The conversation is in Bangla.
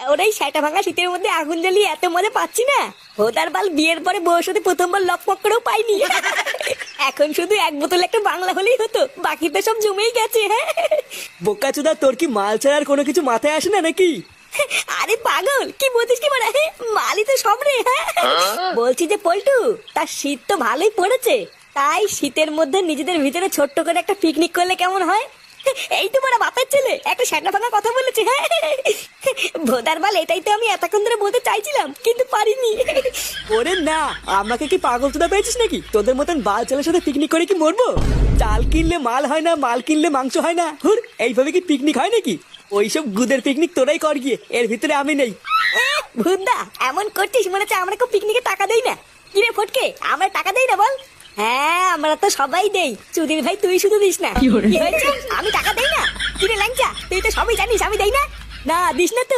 ওরাই সেটা ভাঙা শীতের মধ্যে আগুন জ্বালিয়ে এত মজা পাচ্ছি না, ভোদার বাল বিয়ের পরে বউর সাথে প্রথমবার লকপক করেও পাইনি। এখন শুধু এক বোতল একটা বাংলা হলেই হতো, বাকি তো সব জমেই গেছে। হ্যাঁ বোকাচোদা, তোর কি মাল ছাড়া আর কোনো কিছু মাথায় আসে না নাকি? আরে পাগল, কি বলছিস কি মানে? মালই তো সব রে। হ্যাঁ বলছি যে পল্টু, তার শীত তো ভালোই পড়েছে, তাই শীতের মধ্যে নিজেদের ভিতরে ছোট্ট করে একটা পিকনিক করলে কেমন হয়? এই তো বড় বাপের ছেলে একটা শ্যাটা ভাঙা কথা বলেছে। হ্যাঁ ভোদার বাল, এটাই তো আমি এতক্ষণ ধরে বলতে চাইছিলাম কিন্তু পারিনি। ওরে না, আমাকে কি পাগল চোদা পেয়েছিস নাকি? তোদের মতন বাল ছেলের সাথে পিকনিক করে কি মরবো? চাল কিনলে মাল হয় না, মাল কিনলে মাংস হয় না। হুর, এইভাবে কি পিকনিক হয় নাকি? ওইসব গুদের পিকনিক তোরাই কর গিয়ে, এর ভিতরে আমি নেই। ভুদা, এমন করছিস মনে হচ্ছে আমরা কেউ পিকনিকে টাকা দেই না। কিরে ফটকে, আমরা টাকা দেই না বল? হ্যাঁ আমরা তো সবাই দেই, চুদির ভাই তুই শুধু দিস না। কি হয়েছে? আমি টাকা দেই না? কিরে ল্যাংচা, তুই তো সবই জানিস আমি দেই না। না দিস না তো।